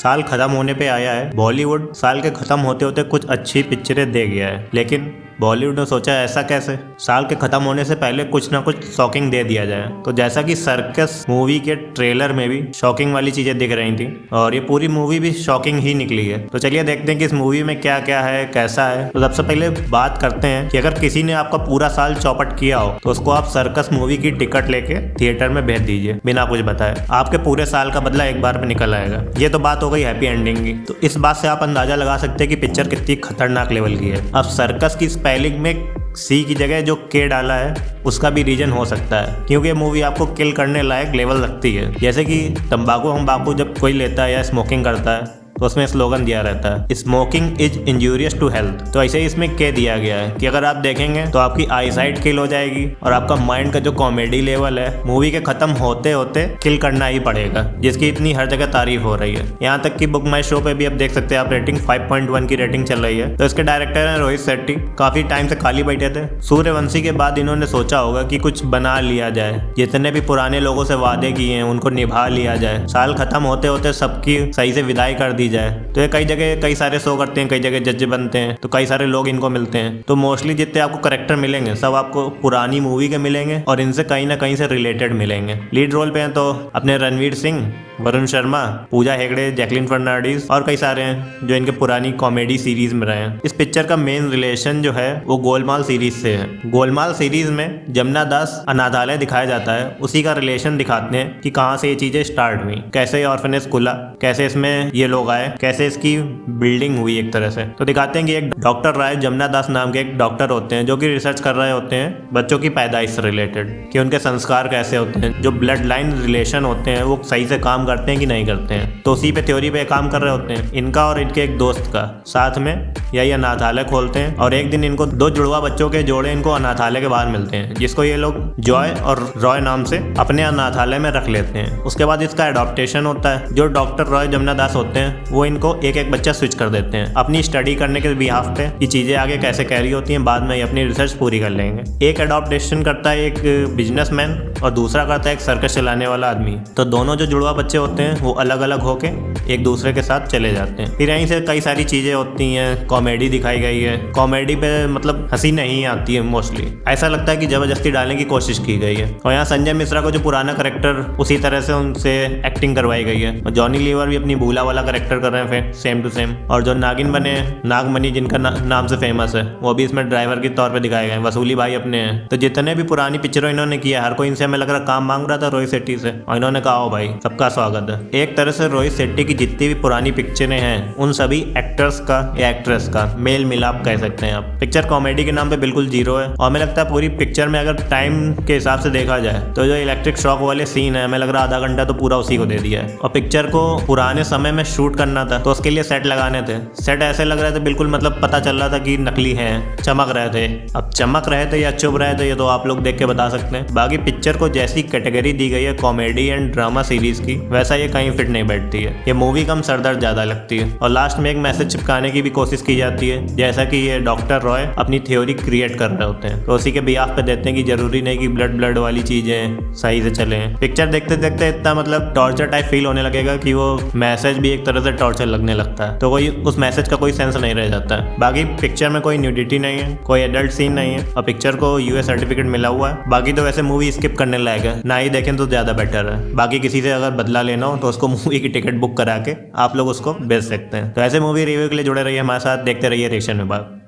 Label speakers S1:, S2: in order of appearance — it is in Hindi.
S1: साल खत्म होने पे आया है। बॉलीवुड साल के खत्म होते होते कुछ अच्छी पिक्चरें दे गया है, लेकिन बॉलीवुड ने सोचा ऐसा कैसे, साल के खत्म होने से पहले कुछ ना कुछ शॉकिंग दे दिया जाए। तो जैसा कि सर्कस मूवी के ट्रेलर में भी शॉकिंग वाली चीजें दिख रही थी और ये पूरी मूवी भी शॉकिंग ही निकली है। तो चलिए देखते हैं कि इस मूवी में क्या क्या है, कैसा है। तो सबसे पहले बात करते हैं कि अगर किसी ने आपका पूरा साल चौपट किया हो तो उसको आप सर्कस मूवी की टिकट लेके थिएटर में भेज दीजिए बिना कुछ बताए। आपके पूरे साल का बदला एक बार में निकल आएगा। ये तो बात हो गई हैप्पी एंडिंग की। तो इस बात से आप अंदाजा लगा सकते हैं कि पिक्चर कितनी खतरनाक लेवल की है। अब सर्कस की स्पेलिंग में सी की जगह जो के डाला है उसका भी रीजन हो सकता है, क्योंकि ये मूवी आपको किल करने लायक लेवल रखती है। जैसे कि तंबाकू जब कोई लेता है या स्मोकिंग करता है तो उसमें स्लोगन दिया रहता है, smoking is injurious to health. तो ऐसे ही इसमें के दिया गया है कि अगर आप देखेंगे तो आपकी आई साइट किल हो जाएगी और आपका माइंड का जो कॉमेडी लेवल है मूवी के खत्म होते होते किल करना ही पड़ेगा, जिसकी इतनी हर जगह तारीफ हो रही है। यहाँ तक कि बुक माई शो पे भी आप देख सकते हैं, आप रेटिंग 5.1 की रेटिंग चल रही है। तो इसके डायरेक्टर हैं रोहित शेट्टी। काफी टाइम से खाली बैठे थे। सूर्यवंशी के बाद इन्होंने सोचा होगा कि कुछ बना लिया जाए, जितने भी पुराने लोगों से वादे किए हैं उनको निभा लिया जाए, साल खत्म होते होते सबकी सही से विदाई कर दी जाए। तो ये कई जगह कई सारे शो करते हैं, कई जगह जज बनते हैं, तो कई सारे लोग इनको मिलते हैं। तो मोस्टली जितने आपको करेक्टर मिलेंगे सब आपको पुरानी मूवी के मिलेंगे और इनसे कहीं ना कहीं से रिलेटेड मिलेंगे। लीड रोल पे हैं तो अपने रणवीर सिंह, वरुण शर्मा, पूजा हेगड़े, जैकलीन फर्नांडीज और कई सारे हैं जो इनके पुरानी कॉमेडी सीरीज में रहे हैं। इस पिक्चर का मेन रिलेशन जो है वो गोलमाल सीरीज से है। गोलमाल सीरीज में जमुना दास अनाथालय दिखाया जाता है, उसी का रिलेशन दिखाते हैं कि कहाँ से ये चीजें स्टार्ट हुई, कैसे ऑर्फनेज खुला, कैसे इसमें ये लोग आए, कैसे इसकी बिल्डिंग हुई एक तरह से। तो दिखाते हैं कि एक डॉक्टर राय जमुना दास नाम के एक डॉक्टर होते हैं जो कि रिसर्च कर रहे होते हैं बच्चों की पैदाइश से रिलेटेड, कि उनके संस्कार कैसे होते हैं, जो ब्लड लाइन रिलेशन होते हैं वो सही से काम करते हैं कि नहीं करते हैं। तो उसी पे थ्योरी पे काम कर रहे होते हैं। इनका और इनके एक दोस्त का साथ में यही अनाथालय खोलते हैं और एक दिन इनको दो जुड़वा बच्चों के जोड़े इनको अनाथालय के बाहर मिलते हैं, जिसको ये लोग जॉय और रॉय नाम से अपने अनाथालय में रख लेते हैं। उसके बाद इसका एडॉप्टेशन होता है। जो डॉक्टर रॉय जमुना दास होते हैं वो इनको एक एक बच्चा स्विच कर देते हैं अपनी स्टडी करने के बिहाफ पे, ये चीजें आगे कैसे कैरी होती हैं, बाद में ये अपनी रिसर्च पूरी कर लेंगे। एक एडॉप्टेशन करता है एक बिजनेसमैन और दूसरा करता है एक सर्कस चलाने वाला आदमी। तो दोनों जो जुड़वा बच्चे होते हैं वो अलग अलग होके एक दूसरे के साथ चले जाते हैं। फिर यहीं से कई सारी चीजें होती हैं, कॉमेडी दिखाई गई है। कॉमेडी पे मतलब हंसी नहीं आती है, मोस्टली ऐसा लगता है कि जबरदस्ती डालने की कोशिश की गई है। और यहाँ संजय मिश्रा को जो पुराना करेक्टर उसी तरह से उनसे एक्टिंग करवाई गई है। और जॉनी लीवर भी अपनी भूला वाला करेक्टर कर रहे हैं फिर सेम टू सेम। और जो नागिन बने नागमणि जिनका नाम से फेमस है वो भी इसमें ड्राइवर के तौर पे दिखाए गए हैं। वसूली भाई अपने हैं। तो जितने भी पुरानी पिक्चरों इन्होंने किया हर कोई इनसे हमें लग रहा काम मांग रहा था रोहित शेट्टी से, और इन्होंने कहा हो भाई सबका स्वागत है। एक तरह से रोहित शेट्टी की जितनी भी पुरानी पिक्चरें हैं उन सभी एक्टर्स का या एक्ट्रेस का मेल मिलाप कह सकते हैं आप। पिक्चर कॉमेडी के नाम पे बिल्कुल जीरो है। और हमें लगता है पूरी पिक्चर में अगर टाइम के हिसाब से देखा जाए तो जो इलेक्ट्रिक शॉक वाले सीन है हमें लग रहा आधा घंटा तो पूरा उसी को दे दिया है। और पिक्चर को पुराने समय में शूट करना था तो उसके लिए सेट लगाने थे। सेट ऐसे लग रहे थे बिल्कुल मतलब पता चल रहा था कि नकली हैं, चमक रहे थे। अब चमक रहे थे या चुभ रहे थे ये तो आप लोग देख के बता सकते हैं। बाकी पिक्चर को जैसी कैटेगरी दी गई है कॉमेडी एंड ड्रामा सीरीज की, वैसा ये कहीं फिट नहीं बैठती है। ये मूवी कम सरदर्द ज्यादा लगती है और लास्ट में एक मैसेज चिपकाने की भी कोशिश की जाती है, जैसा कि ये डॉक्टर रॉय अपनी थ्योरी क्रिएट कर रहे होते हैं। तो उसी के बिहाफ पे देते हैं कि जरूरी नहीं कि ब्लड वाली चीजें सही से चले। पिक्चर देखते देखते इतना मतलब टॉर्चर टाइप फील होने लगेगा कि वो मैसेज भी एक तरह से टॉर्चर लगने लगता है। तो कोई उस मैसेज का कोई सेंस नहीं रह जाता है। बाकी पिक्चर में कोई न्यूडिटी नहीं है, कोई एडल्ट सीन नहीं है और पिक्चर को यूएस सर्टिफिकेट मिला हुआ है। बाकी तो वैसे मूवी स्किप करने लायक है, ना ही देखें तो ज्यादा बेटर है। बाकी किसी से अगर बदला लेना हो तो उसको मूवी की टिकट बुक करा के आप लोग उसको भेज सकते हैं। तो ऐसे मूवी रिव्यू के लिए जुड़े रहिए हमारे साथ, देखते रहिए रिएक्शन विभाग।